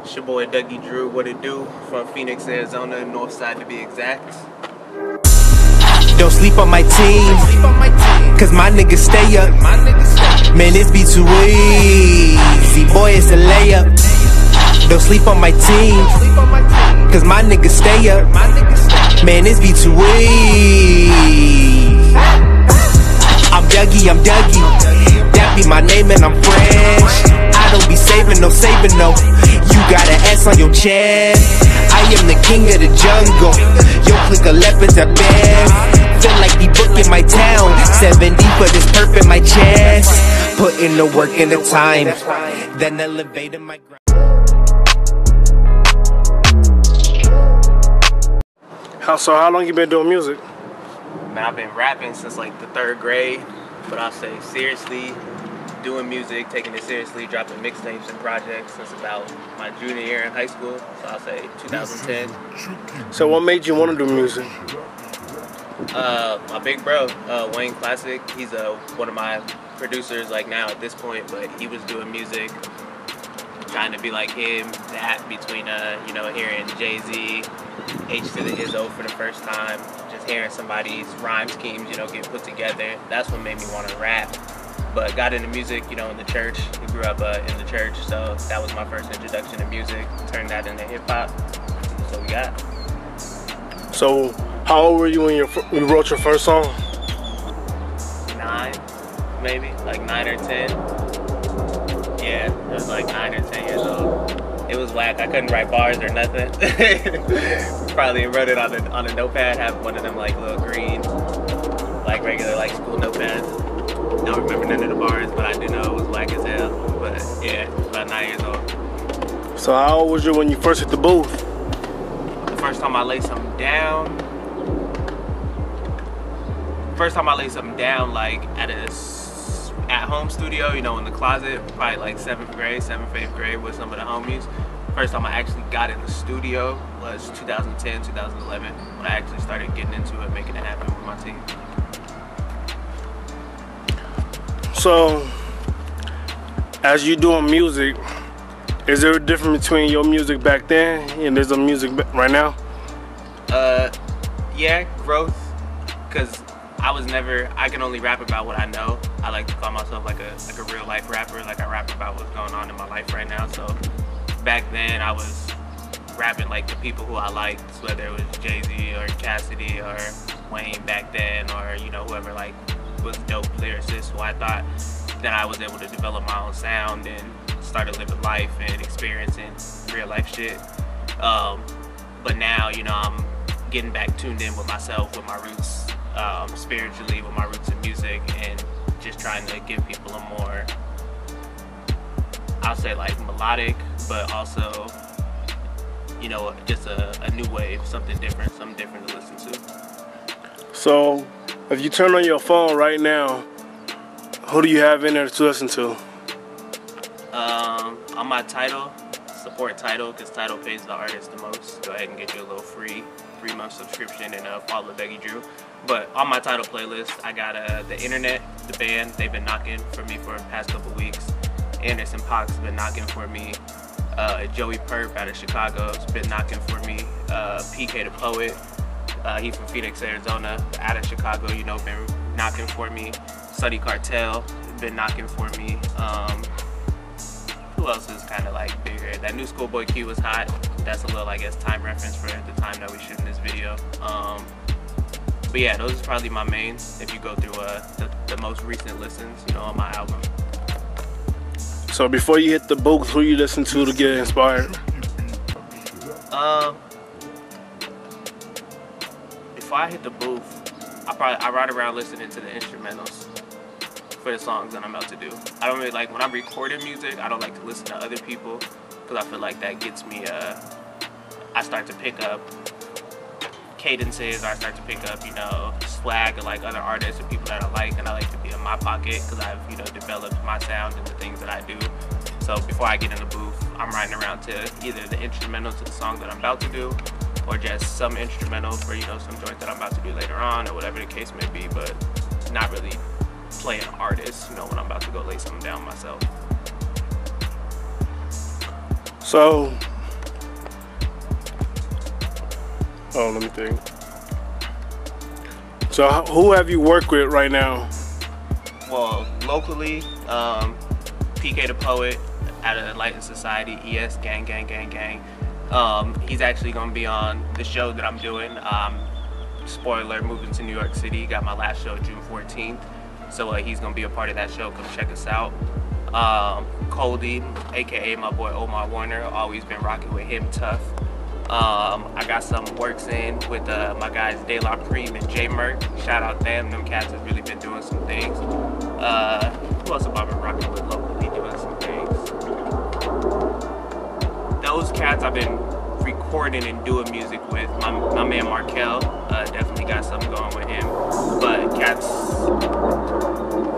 It's your boy Dougie Drew, what it do, from Phoenix, Arizona, north side to be exact. Don't sleep on my team, cause my niggas stay up. Man, it be too easy, boy, it's a layup. Don't sleep on my team, cause my niggas stay up. Man, it be too easy. I'm Dougie, that be my name and I'm fresh. I don't be saving no. You got an S on your chest. I am the king of the jungle. Yo, click a leopard's at best. Feel like the book in my town. 70 for this perp in my chest. Put in the work and the time, then elevating my grind. So how long you been doing music? Man, I've been rapping since like the 3rd grade, but I'll say seriously doing music, taking it seriously, dropping mixtapes and projects since about my junior year in high school, so I'll say 2010. So what made you want to do music? My big bro, Wayne Classic, he's one of my producers like now at this point, but he was doing music, trying to be like him, that between, you know, hearing Jay-Z, H to the Izzo for the first time, just hearing somebody's rhyme schemes, you know, get put together. That's what made me want to rap. But got into music, you know, in the church. We grew up in the church, so that was my first introduction to music. Turned that into hip-hop. That's what we got. So how old were you when you wrote your first song? 9, maybe, like 9 or 10. Yeah, it was like 9 or 10 years old. It was whack. I couldn't write bars or nothing. Probably wrote it on a notepad. Have one of them like little green, like regular like school notepads. Don't remember none of the bars, but I do know it was whack as hell. But yeah, about 9 years old. So how old was you when you first hit the booth? The first time I laid something down. Like at home studio, you know, in the closet, probably like 7th, 8th grade with some of the homies. First time I actually got in the studio was 2010, 2011, when I actually started getting into it, making it happen with my team. So, as you doing music, is there a difference between your music back then and there's a music right now? Yeah, growth, because I can only rap about what I know. I like to call myself like a real life rapper, like I rap about what's going on in my life right now. So back then I was rapping like the people who I liked, whether it was Jay-Z or Cassidy or Wayne back then, or you know, whoever like was dope lyricists who I thought that I was able to develop my own sound and started living life and experiencing real life shit. But now, you know, I'm getting back tuned in with myself, with my roots, spiritually, with my roots in music, and just trying to give people a more, I'll say like melodic, but also, you know, just a new wave, something different to listen to. So, if you turn on your phone right now, who do you have in there to listen to? On my Tidal, support Tidal, because Tidal pays the artist the most. Go ahead and get you a little free 3-month subscription and follow Dougie Drew. But on my Tidal playlist, I got The Internet, the band. They've been knocking for me for the past couple weeks. Anderson Paak's been knocking for me. Joey Perp out of Chicago has been knocking for me. PK the Poet, he's from Phoenix, Arizona, out of Chicago, you know, been knocking for me. Sunny Cartel, been knocking for me. Who else is kind of like bigger? That new Schoolboy Q was hot. That's a little, I guess, time reference for the time that we shooting this video. But yeah, those are probably my mains if you go through the most recent listens, you know, on my album. So before you hit the booth, who you listen to get inspired? Before I hit the booth, I ride around listening to the instrumentals for the songs that I'm about to do. I don't really like, when I'm recording music, I don't like to listen to other people, because I feel like that gets me, I start to pick up cadences, or I start to pick up, you know, swag of like other artists and people that I like, and I like to be in my pocket because I've, you know, developed my sound and the things that I do. So before I get in the booth, I'm riding around to either the instrumental to the song that I'm about to do, or just some instrumental for, you know, some joint that I'm about to do later on, or whatever the case may be, but not really playing artists, you know, when I'm about to go lay something down myself. So Oh, let me think. So who have you worked with right now? Well, locally, PK the Poet out of Light and Society, ES gang. He's actually going to be on the show that I'm doing. Spoiler, moving to New York City. Got my last show June 14th. So he's going to be a part of that show. Come check us out. Coldie, aka my boy Omar Warner, always been rocking with him tough. I got some works in with my guys De La Prime and J Merc. Shout out them cats have really been doing some things. Who else have I been rocking with locally doing some things? Those cats I've been recording and doing music with. My man Markel, definitely got something going with him. But cats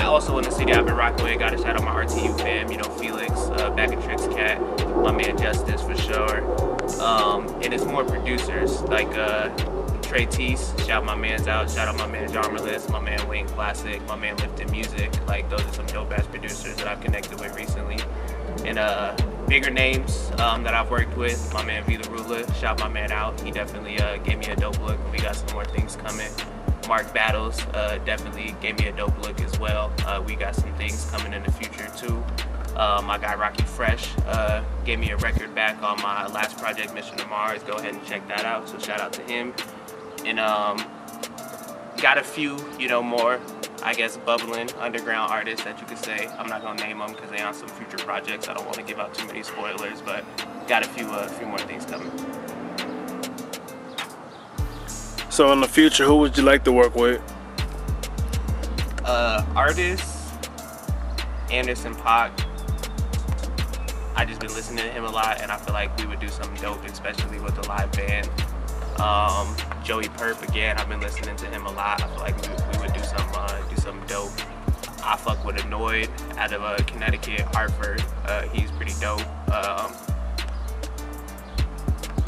also in the city I've been rocking with. Gotta shout out my RTU fam, you know, Felix, Back and Tricks cat, my man Justice for sure. And it's more producers like Trey Teese, shout my mans out, shout out my man Jarmerless, my man Wayne Classic, my man Lifted Music. Like those are some dope ass producers that I've connected with recently. And bigger names that I've worked with, my man V the Ruler, shout my man out. He definitely gave me a dope look. We got some more things coming. Mark Battles definitely gave me a dope look as well. We got some things coming in the future too. My guy Rocky Fresh gave me a record back on my last project, Mission to Mars. Go ahead and check that out. So shout out to him. And got a few, you know, more, I guess, bubbling underground artists that you could say. I'm not gonna name them because they on some future projects. I don't want to give out too many spoilers, but got a few more things coming. So in the future, who would you like to work with? Artists, Anderson .Paak. I just been listening to him a lot, and I feel like we would do something dope, especially with the live band. Joey Perp, again, I've been listening to him a lot. I feel like we would do something dope. I fuck with Annoyed out of Connecticut, Hartford. He's pretty dope.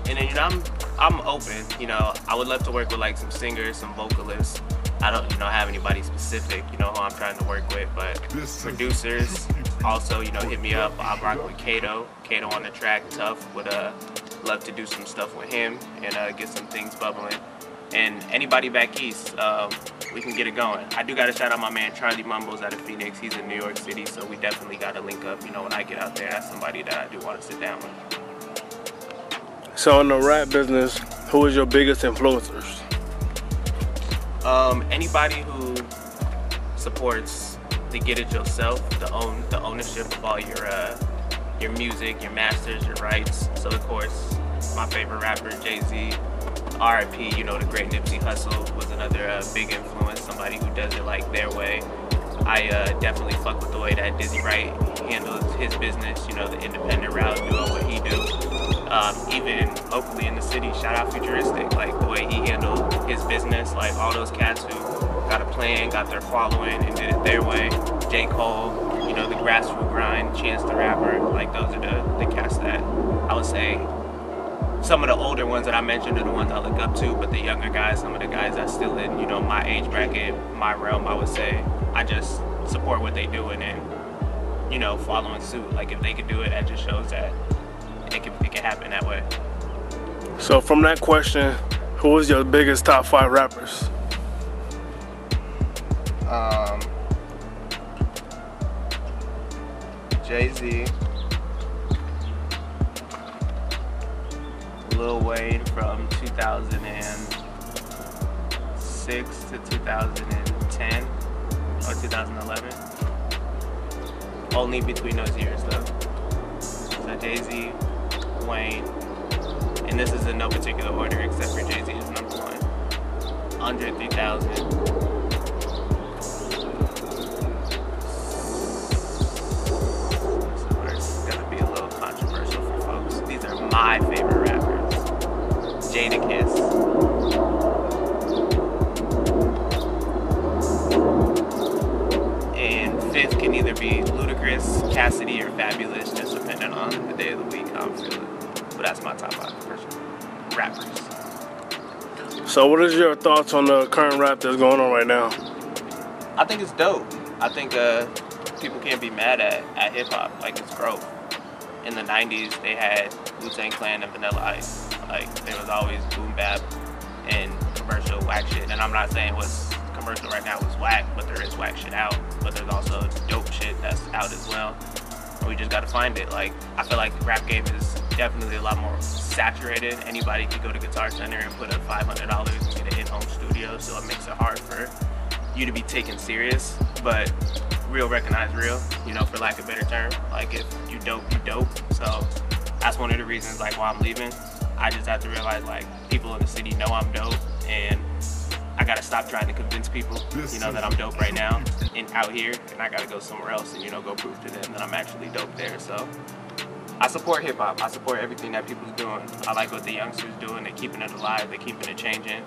And then, you know, I'm open. You know, I would love to work with like some singers, some vocalists. I don't, you know, have anybody specific, you know, who I'm trying to work with, but producers also, you know, hit me up. I'm rocking with Kato on the track, tough. Would love to do some stuff with him and get some things bubbling. And anybody back east, we can get it going. I do got to shout out my man Charlie Mumbles out of Phoenix. He's in New York City, so we definitely got to link up. You know, when I get out there, that's somebody that I do want to sit down with. So in the rap business, who is your biggest influencers? Anybody who supports the get it yourself, the ownership of all your music, your masters, your rights. So of course, my favorite rapper, Jay-Z, R.I.P., you know, the great Nipsey Hussle was another big influence, somebody who does it like their way. I definitely fuck with the way that Dizzy Wright handles his business, you know, the independent route, doing what he do. Even locally in the city, shout out Futuristic, like the way he handled his business, like all those cats who got a plan, got their following, and did it their way. J. Cole, you know, the grassroots grind, Chance the Rapper, like those are the cats that I would say. Some of the older ones that I mentioned are the ones I look up to, but the younger guys, some of the guys that's still in, you know, my age bracket, my realm, I would say, I just support what they doing and, you know, following suit. Like if they could do it, that just shows that it can happen that way. So from that question, who is your biggest top 5 rappers? Jay-Z, Lil Wayne from 2006 to 2010 or 2011. Only between those years though. So Jay-Z, Wayne, and this is in no particular order except for Jay-Z is number 1. Andre 3000. It's gonna be a little controversial for folks. These are my favorite rappers. Jadakiss. And 5th can either be Ludacris, Cassidy, or Fabulous, just depending on the day of the week, how I'm feeling. But that's my top 5 rappers. So what is your thoughts on the current rap that's going on right now? I think it's dope. I think people can't be mad at hip-hop, like it's growth. In the 90s, they had Wu-Tang Clan and Vanilla Ice. Like, there was always boom bap, and commercial whack shit. And I'm not saying what's commercial right now is whack, but there is whack shit out. But there's also dope shit that's out as well. And we just gotta find it. Like, I feel like the rap game is definitely a lot more saturated. Anybody can go to Guitar Center and put up $500 and get an in-home studio, so it makes it hard for you to be taken serious. But real recognize real, you know, for lack of a better term. Like, if you dope, you dope. So that's one of the reasons, like, why I'm leaving. I just have to realize, like, people in the city know I'm dope, and I gotta stop trying to convince people, you know, that I'm dope right now and out here, and I gotta go somewhere else and, you know, go prove to them that I'm actually dope there. So I support hip hop. I support everything that people are doing. I like what the youngsters doing. They're keeping it alive. They're keeping it changing.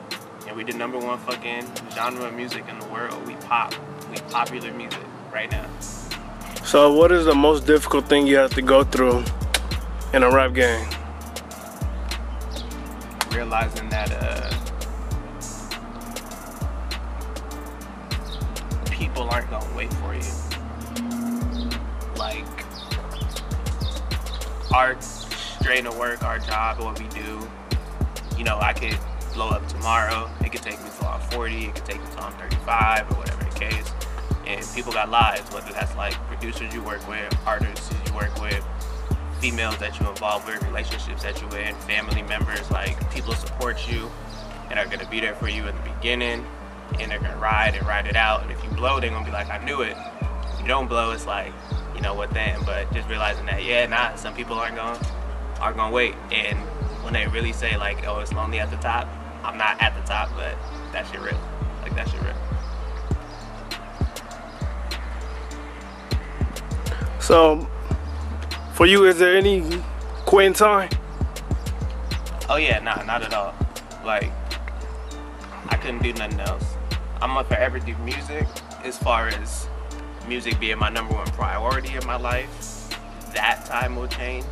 And we the #1 fucking genre of music in the world. We pop. We popular music right now. So what is the most difficult thing you have to go through in a rap game? Realizing that people aren't gonna wait for you. Like, our straight to work, our job, what we do, you know, I could blow up tomorrow. It could take me till I'm 40, it could take me till I'm 35, or whatever the case. And people got lives, whether that's like producers you work with, artists you work with, females that you involve with, relationships that you're in, family members. Like, people support you and are gonna be there for you in the beginning, and they're gonna ride it out. And if you blow, they're gonna be like, I knew it. If you don't blow, it's like, you know what then? But just realizing that, yeah, nah, some people aren't gonna wait. And when they really say, like, oh, it's lonely at the top, I'm not at the top, but that shit real. Like, that shit real. So, for you, is there any quitting time? Oh yeah, nah, not at all. Like, I couldn't do nothing else. I'm gonna forever do music. As far as music being my #1 priority in my life, that time will change.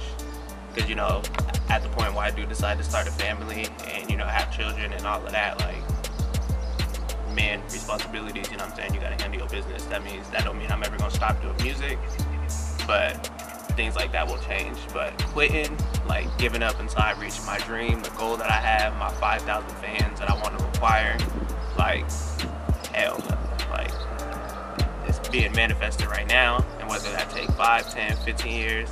Because, you know, at the point where I do decide to start a family and, you know, have children and all of that, like, man, responsibilities, you know what I'm saying? You gotta handle your business. That don't mean I'm ever gonna stop doing music, but things like that will change. But quitting, like giving up until I reach my dream, the goal that I have, my 5,000 fans that I want to acquire, like, hell no. Like, it's being manifested right now, and whether that take 5, 10, 15 years,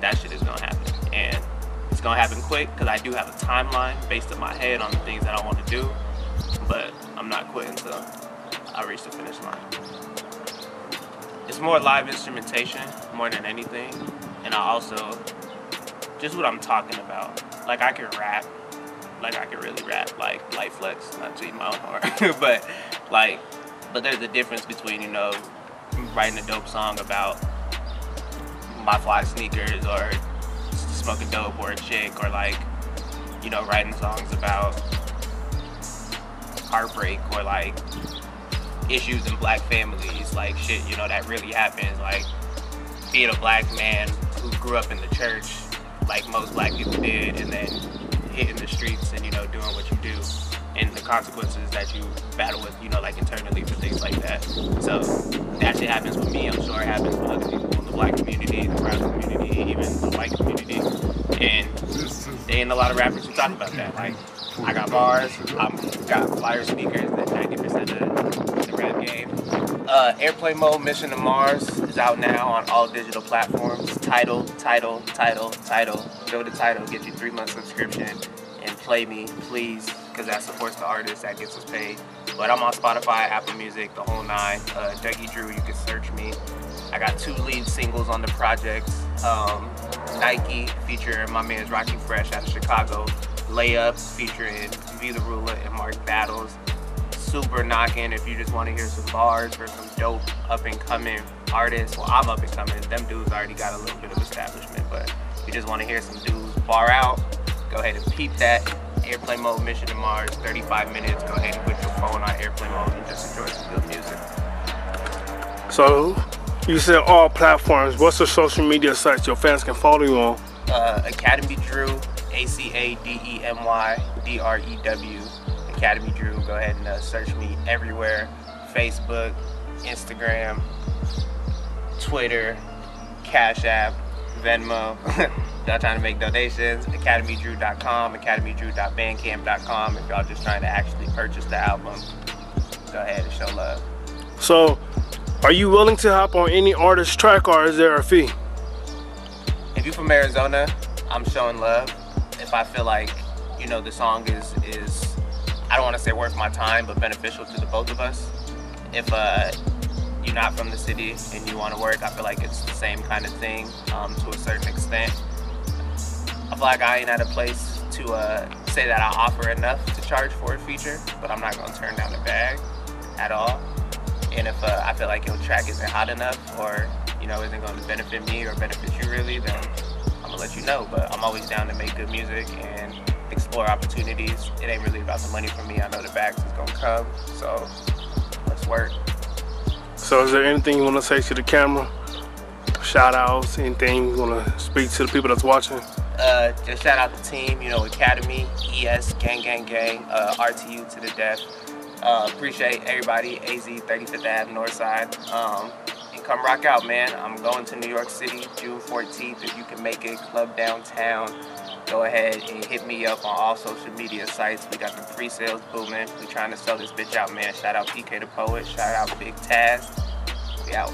that shit is gonna happen. And it's gonna happen quick, because I do have a timeline based in my head on the things that I want to do, but I'm not quitting until I reach the finish line. It's more live instrumentation more than anything, and I also, just what I'm talking about. Like, I can rap, like, I can really rap, like light flex, not to eat my own heart, but there's a difference between, you know, writing a dope song about my fly sneakers or smoking dope or a chick, or like, you know, writing songs about heartbreak or like issues in black families, like shit, you know, that really happens. Like, being a black man who grew up in the church, like most black people did, and then hitting the streets and, you know, doing what you do, and the consequences that you battle with, you know, like internally for things like that. So that shit happens with me. I'm sure it happens with other people in the black community, the brown community, even the white community. And there ain't a lot of rappers who talk about that. Like, I got bars, I've got flyer speakers that 90% of the rap game. Airplane Mode Mission to Mars is out now on all digital platforms. Title. Go to Title, get you 3-month subscription, and play me, please, because that supports the artist, that gets us paid. But I'm on Spotify, Apple Music, the whole nine. Dougie Drew, you can search me. I got 2 lead singles on the project. Nike, featuring my man's Rocky Fresh out of Chicago. Layup, featuring V the Ruler and Mark Battles. Super knocking if you just want to hear some bars for some dope up-and-coming artists. Well, I'm up-and-coming. Them dudes already got a little bit of establishment, but if you just want to hear some dudes bar out, go ahead and peep that. Airplane Mode Mission to Mars, 35 minutes. Go ahead and put your phone on airplane mode and just enjoy some good music. So, you said all platforms. What's the social media sites your fans can follow you on? Academy Drew, ACADEMYDREW. Academy Drew. Go ahead and search me everywhere. Facebook, Instagram, Twitter, Cash App, Venmo. Y'all trying to make donations, academydrew.com, academydrew.bandcamp.com. If y'all just trying to actually purchase the album, go ahead and show love. So, are you willing to hop on any artist's track, or is there a fee? If you're from Arizona, I'm showing love. If I feel like, you know, the song is I don't want to say worth my time, but beneficial to the both of us. If you're not from the city and you want to work, I feel like it's the same kind of thing to a certain extent. I feel like I ain't at a place to say that I offer enough to charge for a feature, but I'm not going to turn down the bag at all. And if I feel like your track isn't hot enough, or you know, isn't going to benefit me or benefit you really, then I'm gonna let you know. But I'm always down to make good music and explore opportunities. It ain't really about the money for me. I know the bags is gonna come, so let's work. So is there anything you want to say to the camera? Shout outs, anything you want to speak to the people that's watching? Just shout out the team, you know, Academy, ES, gang, RTU to the death. Appreciate everybody, AZ, 35th Ave, Northside. And come rock out, man. I'm going to New York City, June 14th. If you can make it, club downtown. Go ahead and hit me up on all social media sites. We got the pre-sales booming. We trying to sell this bitch out, man. Shout out PK the Poet. Shout out Big Taz. We out.